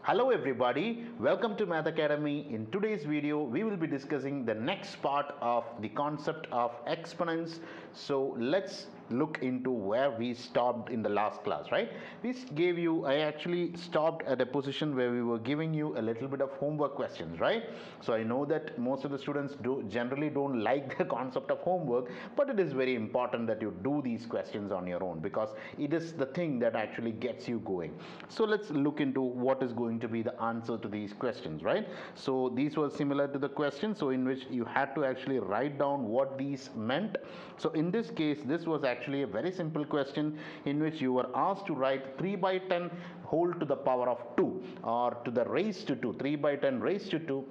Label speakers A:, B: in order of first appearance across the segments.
A: Hello everybody, welcome to Math Academy. In today's video, we will be discussing the next part of the concept of exponents. So let's look into where we stopped in the last class, right? I actually stopped at a position where we were giving you a little bit of homework questions, right? So I know that most of the students generally don't like the concept of homework, but it is very important that you do these questions on your own because it is the thing that actually gets you going. So let's look into what is going to be the answer to these questions, right? So these were similar to the question, so in which you had to actually write down what these meant. So in this case, this was actually a very simple question in which you were asked to write 3 by 10 whole to the power of 2 or to the raised to 2, 3 by 10 raised to 2.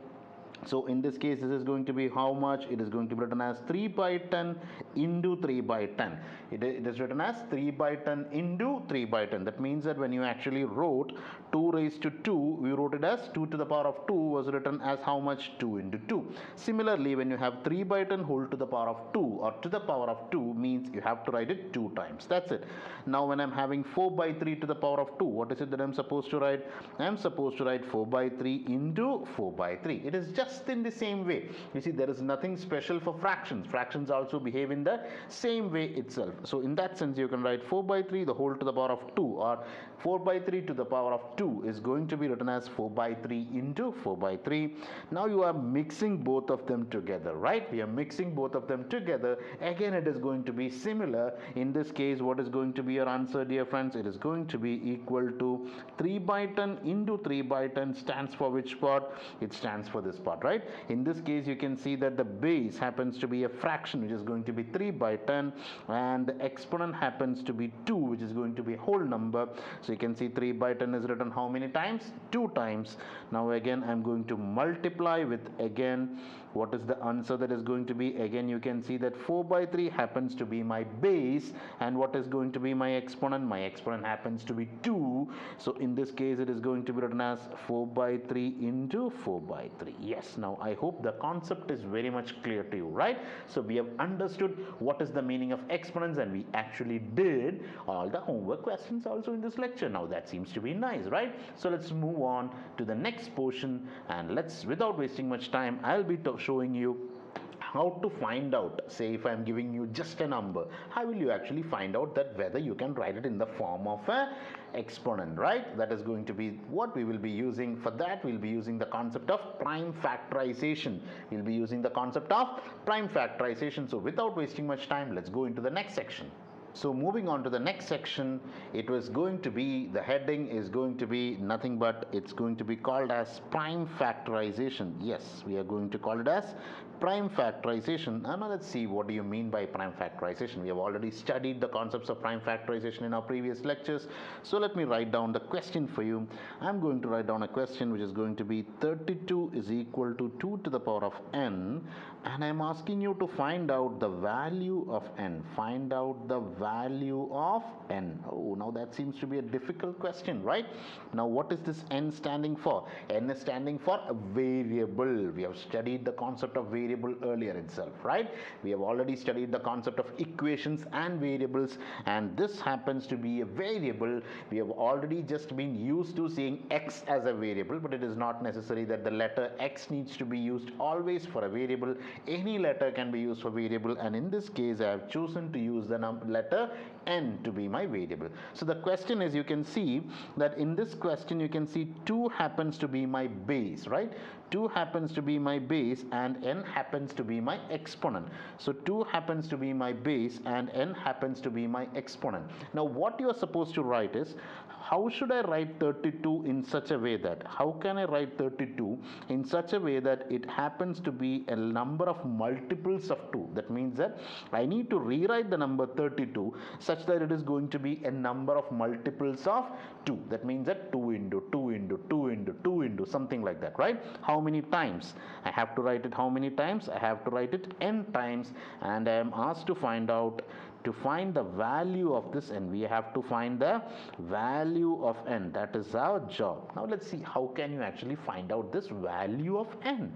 A: So in this case, this is going to be how much? It is going to be written as 3 by 10 into 3 by 10. It is written as 3 by 10 into 3 by 10. That means that when you actually wrote 2 raised to 2, we wrote it as 2 to the power of 2 was written as how much? 2 into 2. Similarly, when you have 3 by 10 whole to the power of 2 or to the power of 2 means you have to write it 2 times. That's it. Now when I'm having 4 by 3 to the power of 2, what is it that I'm supposed to write? I'm supposed to write 4 by 3 into 4 by 3. It is just in the same way. You see, there is nothing special for fractions. Fractions also behave in the same way itself. So in that sense, you can write 4 by 3 the whole to the power of 2, or 4 by 3 to the power of 2 is going to be written as 4 by 3 into 4 by 3. Now you are mixing both of them together, right? We are mixing both of them together. Again, it is going to be similar. In this case, what is going to be your answer, dear friends? It is going to be equal to 3 by 10 into 3 by 10 stands for which part? It stands for this part, right? In this case, you can see that the base happens to be a fraction, which is going to be 3 by 10, and the exponent happens to be 2, which is going to be a whole number. So you can see 3 by 10 is written how many times? 2 times. Now again, I'm going to multiply with, again, what is the answer that is going to be? Again, you can see that 4 by 3 happens to be my base, and what is going to be my exponent? My exponent happens to be 2. So in this case, it is going to be written as 4 by 3 into 4 by 3. Yes, now I hope the concept is very much clear to you, right? So we have understood what is the meaning of exponents, and we actually did all the homework questions also in this lecture. Now that seems to be nice, right? So let's move on to the next portion, and without wasting much time, I'll be showing you how to find out. Say if I'm giving you just a number, how will you actually find out that whether you can write it in the form of a exponent, right? That is going to be what we will be using. For that, we'll be using the concept of prime factorization. We'll be using the concept of prime factorization. So without wasting much time, let's go into the next section. So moving on to the next section, it was going to be, the heading is going to be nothing but it's going to be called as prime factorization. Yes, we are going to call it as prime factorization. Now let's see, what do you mean by prime factorization? We have already studied the concepts of prime factorization in our previous lectures. So let me write down the question for you. I'm going to write down a question which is going to be 32 is equal to 2 to the power of n, and I'm asking you to find out the value of n. Find out the value of n. Oh, now that seems to be a difficult question, right? Now what is this n standing for? N is standing for a variable. We have studied the concept of variable earlier itself, right? We have already studied the concept of equations and variables, and this happens to be a variable. We have already just been used to seeing x as a variable, but it is not necessary that the letter x needs to be used always for a variable. Any letter can be used for variable, and in this case I have chosen to use the letter n to be my variable. So the question is, you can see that in this question you can see 2 happens to be my base, right? 2 happens to be my base and n happens to be my exponent. So 2 happens to be my base and n happens to be my exponent. Now what you are supposed to write is, how should I write 32 in such a way that, how can I write 32 in such a way that it happens to be a number of multiples of 2? That means that I need to rewrite the number 32 such that it is going to be a number of multiples of 2. That means that 2 into 2 into 2 into 2 into something like that, right? How many times? I have to write it how many times? I have to write it n times, and I am asked to find the value of this n. We have to find the value of n. That is our job. Now let's see, how can you actually find out this value of n,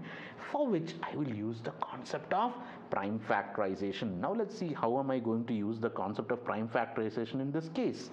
A: for which I will use the concept of prime factorization. Now let's see, how am I going to use the concept of prime factorization in this case?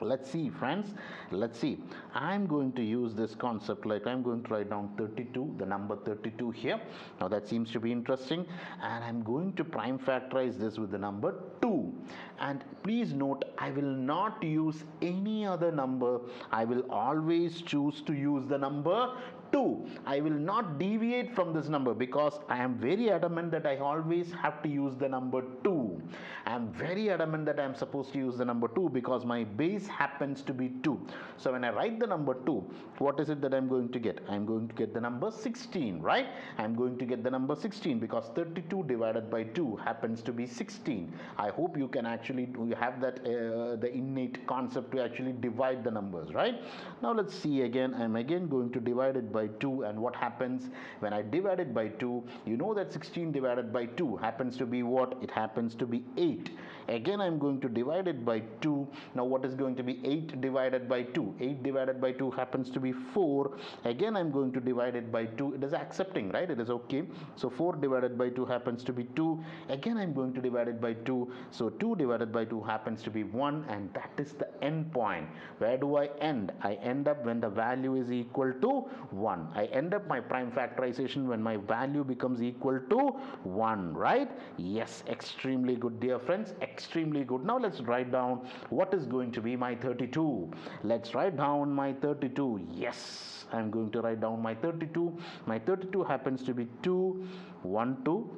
A: Let's see, friends. Let's see. I'm going to use this concept, like I'm going to write down 32, the number 32 here. Now that seems to be interesting, and I'm going to prime factorize this with the number 2. And please note, I will not use any other number. I will always choose to use the number 2. I will not deviate from this number because I am very adamant that I always have to use the number 2. I am very adamant that I am supposed to use the number 2 because my base happens to be 2. So when I write the number 2, what is it that I am going to get? I am going to get the number 16, right? I am going to get the number 16 because 32 divided by 2 happens to be 16. I hope you can actually have that the innate concept to actually divide the numbers, right? Now let's see again. I am again going to divide it by 2, and what happens when I divide it by 2? You know that 16 divided by 2 happens to be what? It happens to be 8. Again I'm going to divide it by 2. Now what is going to be 8 divided by 2? 8 divided by 2 happens to be 4. Again I'm going to divide it by 2. It is accepting, right? It is okay. So 4 divided by 2 happens to be 2. Again I'm going to divide it by 2. So 2 divided by 2 happens to be 1, and that is the end point. Where do I end? I end up when the value is equal to 1. I end up my prime factorization when my value becomes equal to 1, right? Yes, extremely good, dear friends, extremely good. Now let's write down what is going to be my 32. Let's write down my 32. Yes, I'm going to write down my 32. My 32 happens to be 2, 1, 2.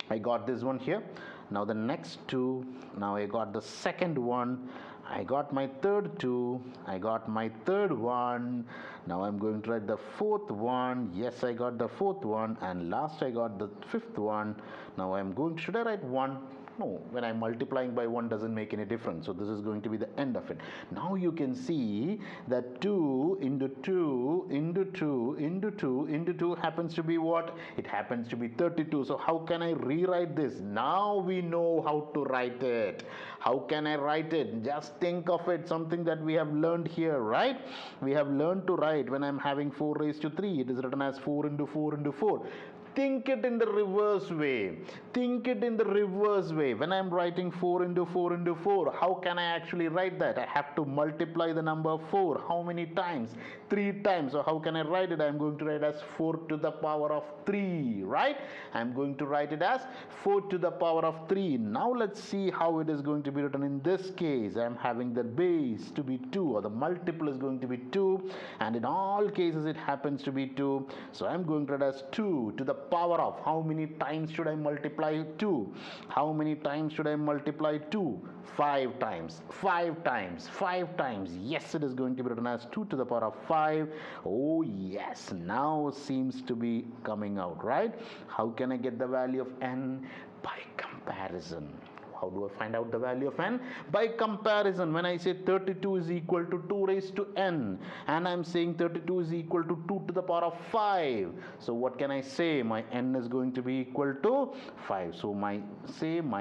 A: I got this one here. Now the next 2. Now I got the second one. I got my third 2. I got my third one. Now I'm going to write the fourth one. Yes, I got the fourth one. And last I got the fifth one. Now I'm going, should I write 1? No, when I'm multiplying by 1 doesn't make any difference. So this is going to be the end of it. Now you can see that 2 into 2 into 2 into 2 into 2 happens to be what? It happens to be 32. So how can I rewrite this? Now we know how to write it. How can I write it? Just think of it, something that we have learned here, right? We have learned to write when I'm having 4 raised to 3. It is written as 4 into 4 into 4. Think it in the reverse way. Think it in the reverse way. When I'm writing 4 into 4 into 4, how can I actually write that? I have to multiply the number 4. How many times? 3 times. So how can I write it? I'm going to write as 4 to the power of 3, right? I'm going to write it as 4 to the power of 3. Now let's see how it is going to be written in this case. I'm having the base to be 2, or the multiple is going to be 2, and in all cases it happens to be 2. So I'm going to write as 2 to the power of, how many times should I multiply 2? How many times should I multiply 2? 5 times. 5 times. 5 times. Yes, it is going to be written as 2 to the power of 5. Oh yes, now seems to be coming out, right? How can I get the value of n? By comparison. How do I find out the value of n? By comparison. When I say 32 is equal to 2 raised to n, and I'm saying 32 is equal to 2 to the power of 5. So what can I say? My n is going to be equal to 5. So my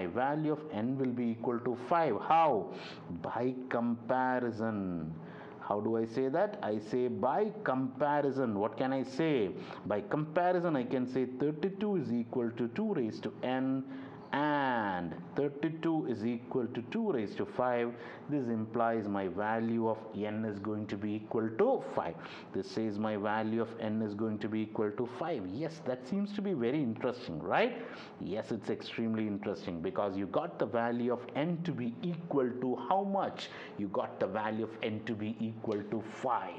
A: value of n will be equal to 5. How? By comparison. How do I say that? I say by comparison. What can I say? By comparison, I can say 32 is equal to 2 raised to n, and 32 is equal to 2 raised to 5. This implies my value of n is going to be equal to 5. This says my value of n is going to be equal to 5. Yes, that seems to be very interesting, right? Yes, it's extremely interesting because you got the value of n to be equal to how much? You got the value of n to be equal to 5.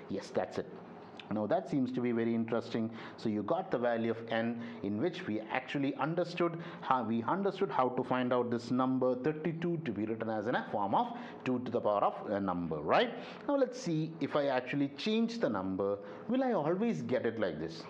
A: Yes, that's it. Now that seems to be very interesting. So you got the value of n, in which we actually understood how to find out this number 32 to be written as in a form of 2 to the power of a number, right? Now let's see, if I actually change the number, will I always get it like this?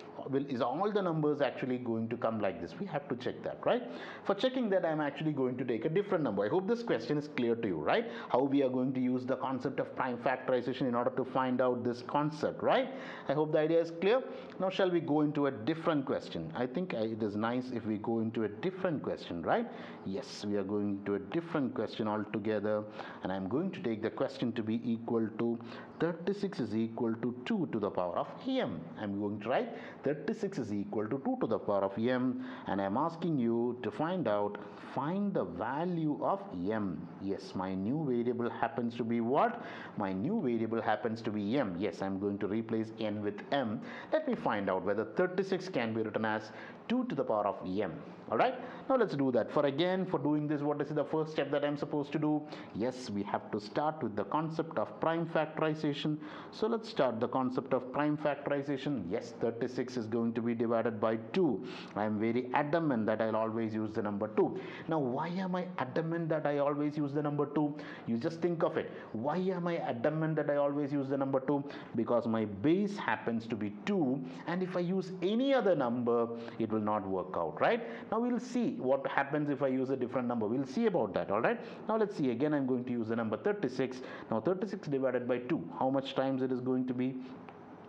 A: Is all the numbers actually going to come like this? We have to check that, right? For checking that, I'm actually going to take a different number. I hope this question is clear to you, right? How we are going to use the concept of prime factorization in order to find out this concept, right? I hope the idea is clear. Now shall we go into a different question? I think it is nice if we go into a different question, right? Yes, we are going to a different question altogether, and I'm going to take the question to be equal to 36 is equal to 2 to the power of m. I'm going to write 36 is equal to 2 to the power of m, and I'm asking you to find the value of m. Yes, my new variable happens to be what? My new variable happens to be m. Yes, I'm going to replace n with m. Let me find out whether 36 can be written as 2 to the power of m. Alright, now let's do that. For doing this, what is the first step that I'm supposed to do? Yes, we have to start with the concept of prime factorization. So let's start the concept of prime factorization. Yes, 36 is going to be divided by 2. I am very adamant that I'll always use the number 2. Now, why am I adamant that I always use the number 2? You just think of it. Why am I adamant that I always use the number 2? Because my base happens to be 2, and if I use any other number, it will not work out, right? Now we'll see what happens if I use a different number. We'll see about that. All right, now let's see. Again, I'm going to use the number 36. Now 36 divided by 2, how much times it is going to be?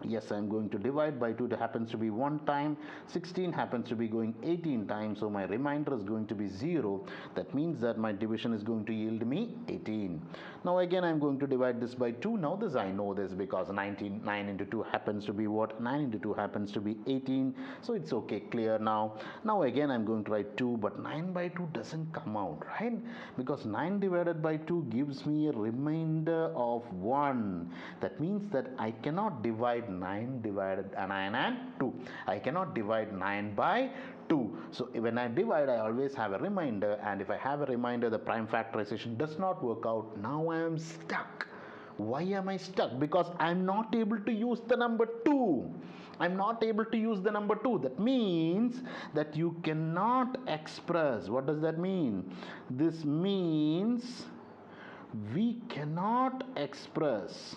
A: Yes, I'm going to divide by 2. It happens to be 1 time. 16 happens to be going 18 times, so my remainder is going to be 0. That means that my division is going to yield me 18. Now again, I'm going to divide this by 2. Now this I know this because 9 into 2 happens to be what? 9 into 2 happens to be 18. So it's okay, clear now. Now again, I'm going to write 2, but 9 by 2 doesn't come out, right? Because 9 divided by 2 gives me a remainder of 1. That means that I cannot divide 9 divided 9 and 2. I cannot divide 9 by 2. So when I divide, I always have a remainder, and if I have a remainder, the prime factorization does not work out. Now I am stuck. Why am I stuck? Because I'm not able to use the number 2. I'm not able to use the number 2. That means that you cannot express. What does that mean? This means we cannot express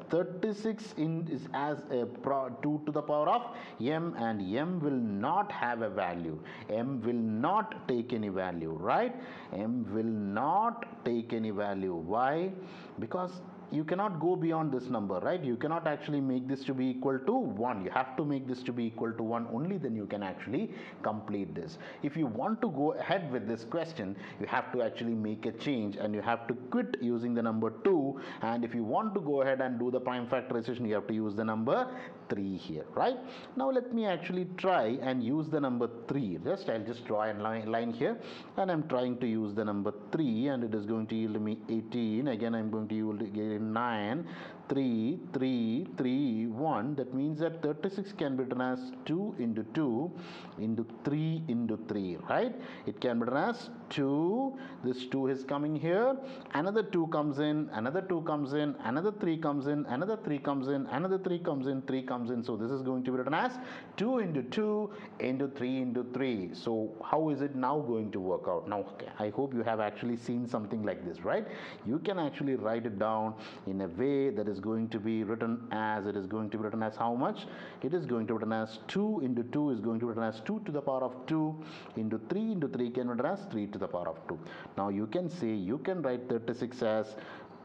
A: 36 is as a 2 to the power of m, and m will not have a value. M will not take any value, right? M will not take any value. Why? Because you cannot go beyond this number, right? You cannot actually make this to be equal to 1. You have to make this to be equal to 1. Only then you can actually complete this. If you want to go ahead with this question, you have to actually make a change, and you have to quit using the number 2. And if you want to go ahead and do the prime factorization, you have to use the number 3 here, right? Now let me actually try and use the number 3. I'll just draw a line here, and I'm trying to use the number 3, and it is going to yield me 18. Again, I'm going to yield 9, 3, 3, 3, 1. That means that 36 can be written as 2 into 2 into 3 into 3, right? It can be written as 2. This 2 is coming here. Another 2 comes in. Another 2 comes in. Another 3 comes in. Another 3 comes in. Another 3 comes in. 3 comes in. So this is going to be written as 2 into 2 into 3 into 3. So how is it now going to work out? Now, I hope you have actually seen something like this, right? You can actually write it down in a way that is going to be written as, it is going to be written as how much? It is going to be written as 2 into 2 is going to be written as 2 to the power of 2 into 3 can be written as 3 to the power of 2. Now you can say, you can write 36 as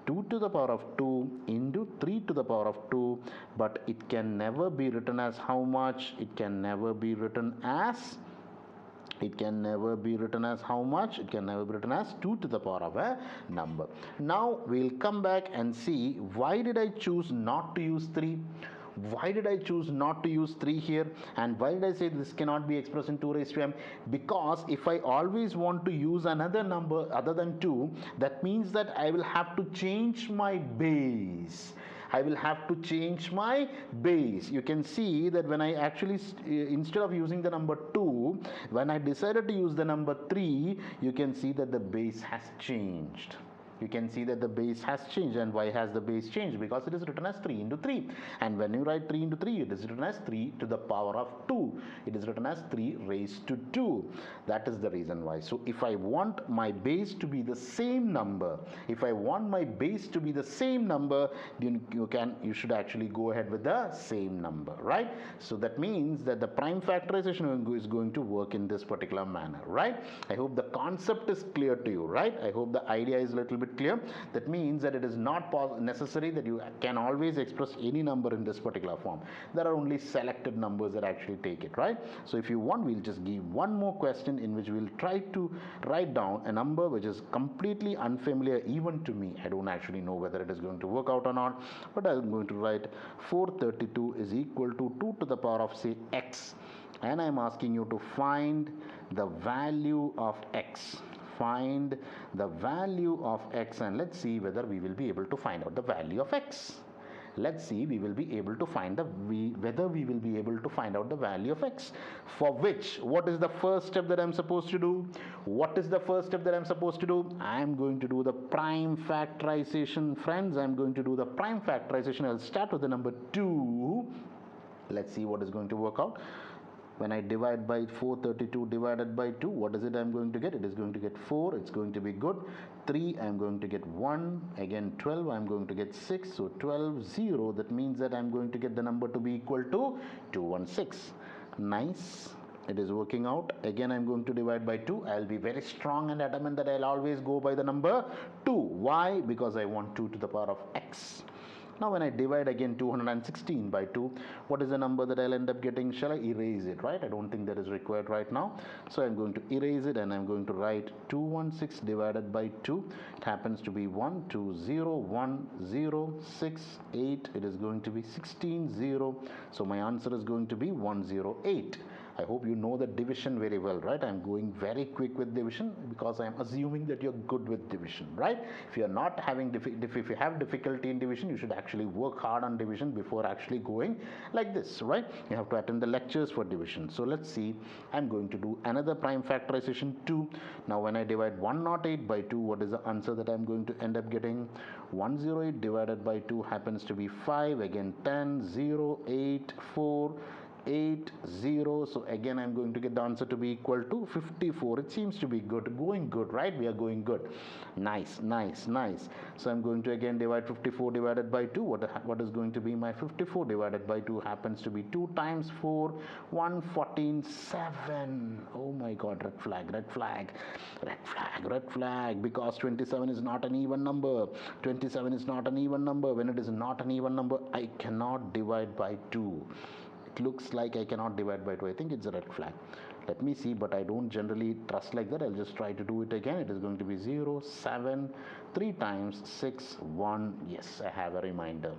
A: 2 to the power of 2 into 3 to the power of 2, but it can never be written as how much? It can never be written as how much? It can never be written as 2 to the power of a number. Now we'll come back and see, why did I choose not to use 3? Why did I choose not to use 3 here? And why did I say this cannot be expressed in 2 raised to m? Because if I always want to use another number other than 2, that means that I will have to change my base. I will have to change my base. You can see that when I actually, instead of using the number 2, when I decided to use the number 3, you can see that the base has changed. You can see that the base has changed. And why has the base changed? Because it is written as 3 into 3. And when you write 3 into 3, it is written as 3 to the power of 2. It is written as 3 raised to 2. That is the reason why. So if I want my base to be the same number, you should actually go ahead with the same number, right? So that means that the prime factorization is going to work in this particular manner, right? I hope the concept is clear to you, right? I hope the idea is a little bit bit clear? That means that it is not necessary that you can always express any number in this particular form. There are only selected numbers that actually take it, right? So if you want, we'll just give one more question in which we'll try to write down a number which is completely unfamiliar even to me. I don't actually know whether it is going to work out or not, but I'm going to write 432 is equal to 2 to the power of, say, x, and I'm asking you to find the value of x. Find the value of x, and let's see whether we will be able to find out the value of x. Let's see, we will be able to find whether we will be able to find out the value of x. For which, what is the first step that I'm supposed to do? What is the first step that I'm supposed to do? I'm going to do the prime factorization, friends. I'm going to do the prime factorization. I'll start with the number 2. Let's see what is going to work out. When I divide by 432 divided by 2, what is it I'm going to get? It is going to get 4. It's going to be good. 3, I'm going to get 1. Again 12, I'm going to get 6. So 12, 0. That means that I'm going to get the number to be equal to 216. Nice. It is working out. Again, I'm going to divide by 2. I'll be very strong and adamant that I'll always go by the number 2. Why? Because I want 2 to the power of x. Now when I divide again 216 by 2, what is the number that I'll end up getting? Shall I erase it, right? I don't think that is required right now. So I'm going to erase it, and I'm going to write 216 divided by 2. It happens to be 1201068. It is going to be 160. So my answer is going to be 108. I hope you know the division very well, right? I'm going very quick with division because I'm assuming that you're good with division, right? If you're not having if you have difficulty in division, you should actually work hard on division before actually going like this, right? You have to attend the lectures for division. So let's see. I'm going to do another prime factorization 2. Now when I divide 108 by 2, what is the answer that I'm going to end up getting? 108 divided by 2 happens to be 5. Again 10, 0, 8, 4, 8, 0. So again I'm going to get the answer to be equal to 54. It seems to be good, going good, right? We are going good. Nice. So I'm going to again divide 54 divided by 2. What is going to be my 54 divided by 2? Happens to be 2 times 4, 147. Oh my god, red flag, because 27 is not an even number. 27 is not an even number. When it is not an even number, I cannot divide by 2. It looks like I cannot divide by 2. I think it's a red flag. Let me see, but I don't generally trust like that. I'll just try to do it again. It is going to be 0, 7, 3 times 6, 1. Yes, I have a reminder.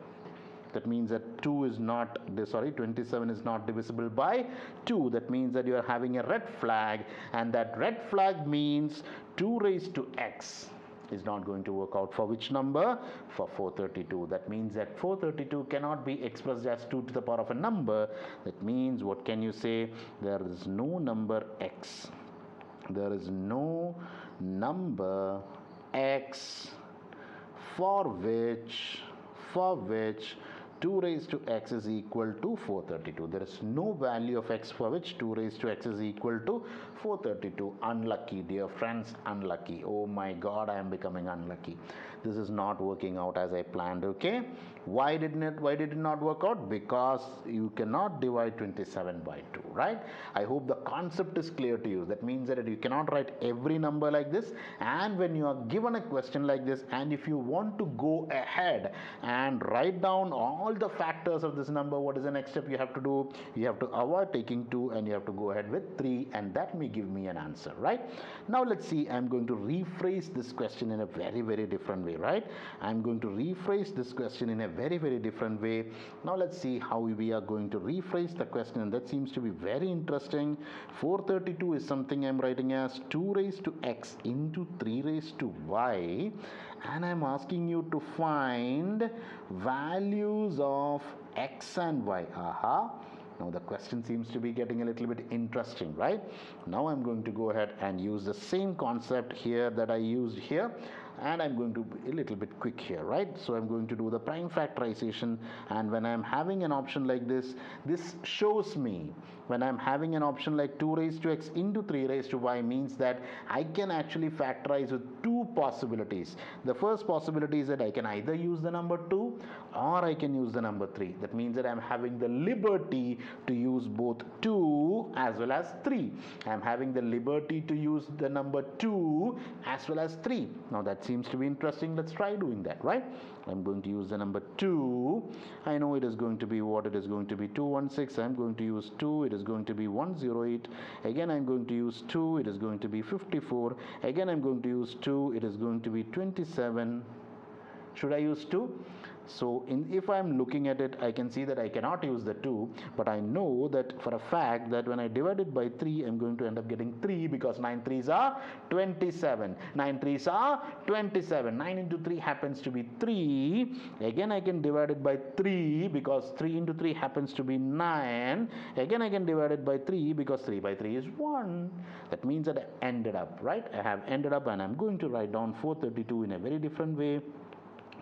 A: That means that 27 is not divisible by 2. That means that you are having a red flag, and that red flag means 2 raised to x is not going to work out. For which number? For 432. That means that 432 cannot be expressed as 2 to the power of a number. That means, what can you say? There is no number x. There is no number x for which 2 raised to x is equal to 432. There is no value of x for which 2 raised to x is equal to 432. Unlucky, dear friends, unlucky. Oh my god, I am becoming unlucky. This is not working out as I planned, okay? Why did it not work out? Because you cannot divide 27 by 2, right? I hope the concept is clear to you. That means that you cannot write every number like this, and when you are given a question like this, and if you want to go ahead and write down all the factors of this number, what is the next step you have to do? You have to avoid taking 2, and you have to go ahead with 3, and that may give me an answer, right? Now let's see. I'm going to rephrase this question in a very, very different way, right? I'm going to rephrase this question in a very, very different way. Now let's see how we are going to rephrase the question, and that seems to be very interesting. 432 is something I'm writing as 2 raised to x into 3 raised to y, and I'm asking you to find values of x and y. Now the question seems to be getting a little bit interesting, right? Now I'm going to go ahead and use the same concept here that I used here, and I'm going to be a little bit quick here, right? So I'm going to do the prime factorization, and when I'm having an option like this, this shows me when I'm having an option like 2 raised to x into 3 raised to y means that I can actually factorize with two possibilities. The first possibility is that I can either use the number 2 or I can use the number 3. That means that I'm having the liberty to use both 2 as well as 3. I'm having the liberty to use the number 2 as well as 3. Now that seems to be interesting. Let's try doing that, right? I'm going to use the number 2. I know it is going to be what? It is going to be 216. I'm going to use 2. It is going to be 108. Again, I'm going to use 2. It is going to be 54. Again, I'm going to use 2. It is going to be 27. Should I use 2? So if I'm looking at it, I can see that I cannot use the 2, but I know that for a fact that when I divide it by 3, I'm going to end up getting 3 because 9 3s are 27. 9 3s are 27. 9 into 3 happens to be 3. Again, I can divide it by 3 because 3 into 3 happens to be 9. Again, I can divide it by 3 because 3 by 3 is 1. That means that I ended up, right? I have ended up, and I'm going to write down 432 in a very different way.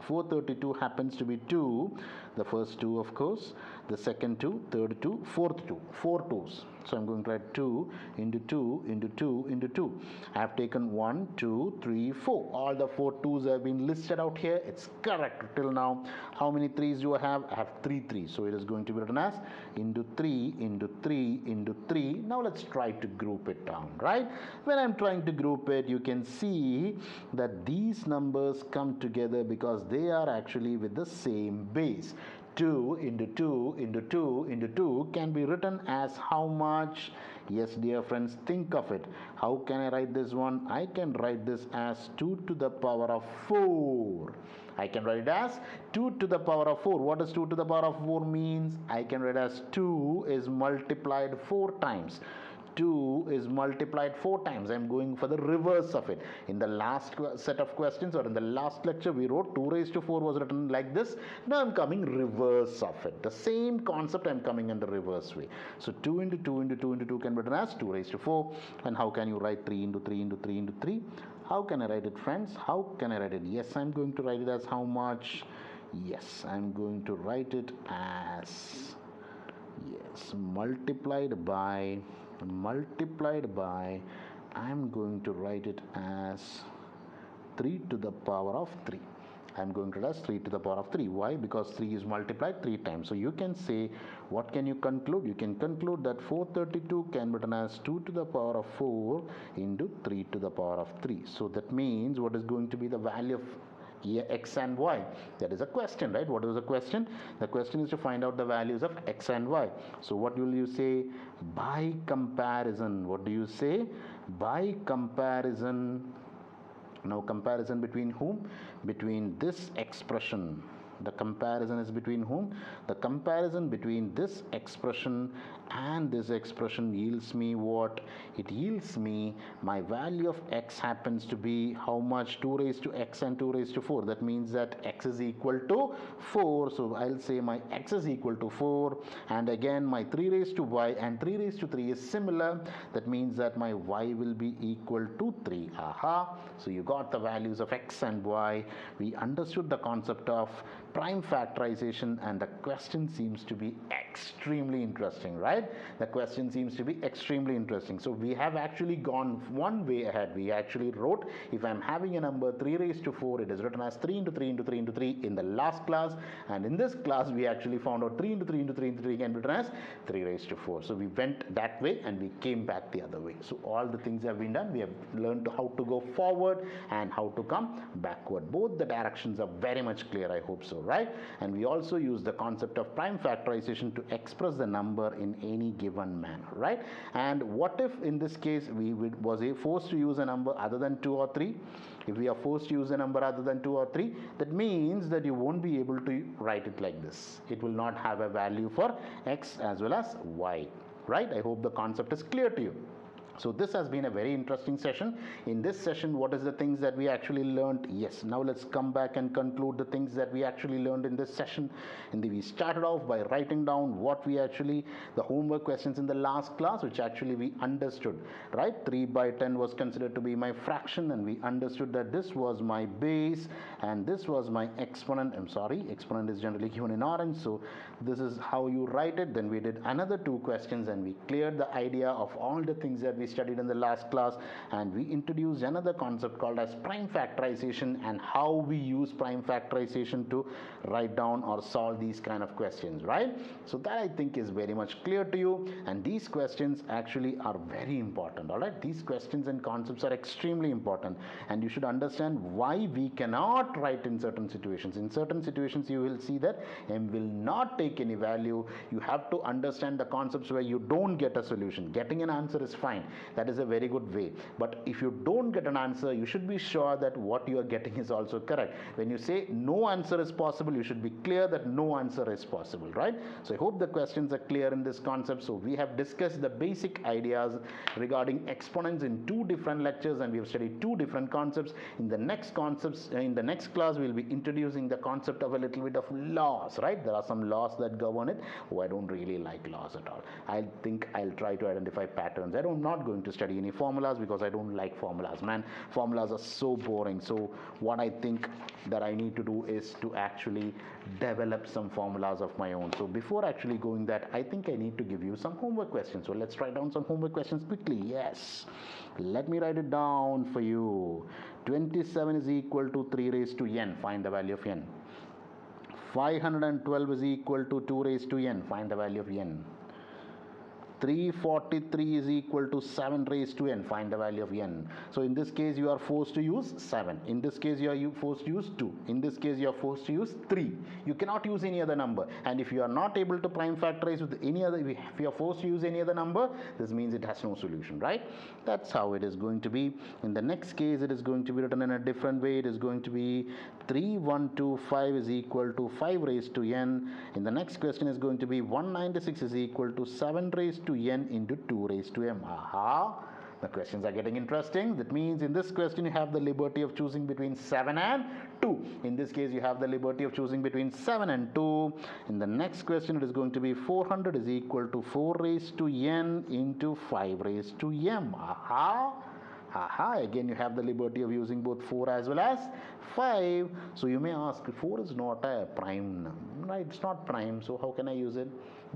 A: 432 happens to be 2, the first 2 of course, the second 2, third 2, fourth 2, 4 2's. So I'm going to write 2 into 2 into 2 into 2. I have taken 1, 2, 3, 4. All the 4 2's have been listed out here. It's correct till now. How many 3's do I have? I have 3 3's. So it is going to be written as into 3 into 3 into 3. Now let's try to group it down, right? When I'm trying to group it, you can see that these numbers come together because they are actually with the same base. 2 into 2 into 2 into 2 can be written as how much? Yes, dear friends, think of it. How can I write this one? I can write this as 2 to the power of 4. I can write it as 2 to the power of 4. What does 2 to the power of 4 means? I can write as 2 is multiplied 4 times. 2 is multiplied 4 times. I'm going for the reverse of it. In the last set of questions or in the last lecture, we wrote 2 raised to 4 was written like this. Now I'm coming reverse of it. The same concept I'm coming in the reverse way. So 2 into 2 into 2 into 2 can be written as 2 raised to 4. And how can you write 3 into 3 into 3 into 3? How can I write it, friends? How can I write it? Yes, I'm going to write it as how much? Yes, I'm going to write it as, yes, multiplied by, I'm going to write it as 3 to the power of 3. I'm going to write as 3 to the power of 3. Why? Because 3 is multiplied 3 times. So you can say, what can you conclude? You can conclude that 432 can be written as 2 to the power of 4 into 3 to the power of 3. So that means what is going to be the value of x and y? That is a question, right? What is the question? The question is to find out the values of x and y. So what will you say? By comparison. What do you say? By comparison. Now comparison between whom? Between this expression. The comparison is between whom? The comparison between this expression and this expression yields me what? It yields me my value of x happens to be how much? 2 raised to x and 2 raised to 4. That means that x is equal to 4. So I'll say my x is equal to 4, and again my 3 raised to y and 3 raised to 3 is similar. That means that my y will be equal to 3. Aha! So you got the values of x and y. We understood the concept of prime factorization, and the question seems to be extremely interesting, right? The question seems to be extremely interesting. So we have actually gone one way ahead. We actually wrote, if I'm having a number 3 raised to 4, it is written as 3 into 3 into 3 into 3 in the last class, and in this class we actually found out 3 into 3 into 3 into 3 can be written as 3 raised to 4. So we went that way and we came back the other way. So all the things have been done. We have learned how to go forward and how to come backward. Both the directions are very much clear, I hope so, right? And we also use the concept of prime factorization to express the number in any given manner, right? And what if in this case we was forced to use a number other than 2 or 3? If we are forced to use a number other than 2 or 3, that means that you won't be able to write it like this. It will not have a value for x as well as y, right? I hope the concept is clear to you. So this has been a very interesting session. In this session, what is the things that we actually learned? Yes, now let's come back and conclude the things that we actually learned in this session. We started off by writing down what we actually, the homework questions in the last class, which actually we understood, right? 3 by 10 was considered to be my fraction, and we understood that this was my base and this was my exponent. I'm sorry, exponent is generally given in orange, so this is how you write it. Then we did another 2 questions and we cleared the idea of all the things that we studied in the last class, and we introduced another concept called as prime factorization and how we use prime factorization to write down or solve these kind of questions, right? So that I think is very much clear to you, and these questions actually are very important. All right, these questions and concepts are extremely important, and you should understand why we cannot write in certain situations. In certain situations you will see that m will not take any value. You have to understand the concepts where you don't get a solution. Getting an answer is fine, that is a very good way, but if you don't get an answer, you should be sure that what you are getting is also correct. When you say no answer is possible, you should be clear that no answer is possible, right? So I hope the questions are clear in this concept. So we have discussed the basic ideas regarding exponents in 2 different lectures, and we have studied 2 different concepts. In the next class we will be introducing the concept of a little bit of laws, right? There are some laws that govern it. I don't really like laws at all. I think I'll try to identify patterns. I'm not going to study any formulas because I don't like formulas, man. Formulas are so boring. So what I think that I need to do is to actually develop some formulas of my own. So before actually going that, I think I need to give you some homework questions. So let's write down some homework questions quickly. Yes, let me write it down for you. 27 is equal to 3 raised to n. Find the value of n. 512 is equal to 2 raised to n. Find the value of n. 343 is equal to 7 raised to n. Find the value of n. So in this case you are forced to use 7. In this case you are forced to use 2. In this case you are forced to use 3. You cannot use any other number. And if you are not able to prime factorize with any other, if you are forced to use any other number, this means it has no solution, right? That's how it is going to be. In the next case it is going to be written in a different way. It is going to be 3125 is equal to 5 raised to n. In the next question is going to be 196 is equal to 7 raised to n into 2 raised to m. Aha! The questions are getting interesting. That means in this question you have the liberty of choosing between 7 and 2. In this case you have the liberty of choosing between 7 and 2. In the next question it is going to be 400 is equal to 4 raised to n into 5 raised to m. Aha! Aha, again you have the liberty of using both 4 as well as 5. So you may ask, 4 is not a prime, right? It's not prime, so how can I use it?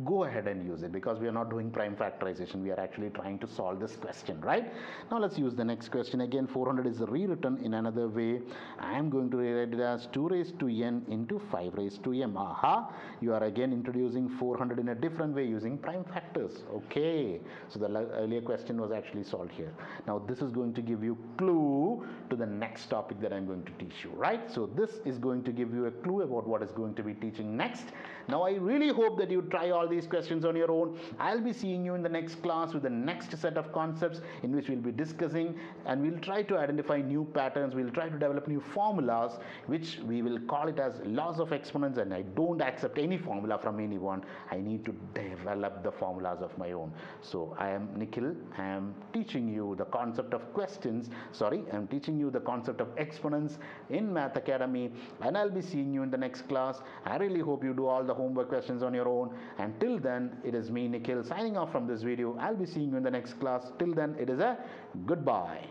A: Go ahead and use it, because we are not doing prime factorization. We are actually trying to solve this question, right? Now let's use the next question. Again, 400 is rewritten in another way. I am going to rewrite it as 2 raised to n into 5 raised to m. Aha, you are again introducing 400 in a different way using prime factors. Okay, so the earlier question was actually solved here. Now this is going to give you clue to the next topic that I'm going to teach you, right? So this is going to give you a clue about what is going to be teaching next. Now I really hope that you try all these questions on your own. I'll be seeing you in the next class with the next set of concepts in which we'll be discussing, and we'll try to identify new patterns. We'll try to develop new formulas, which we will call it as laws of exponents, and I don't accept any formula from anyone. I need to develop the formulas of my own. So I am Nikhil. I am teaching you the concept of I'm teaching you the concept of exponents in Math.Academy, and I'll be seeing you in the next class. I really hope you do all the homework questions on your own. Until then, it is me, Nikhil, signing off from this video. I'll be seeing you in the next class. Till then, it is a goodbye.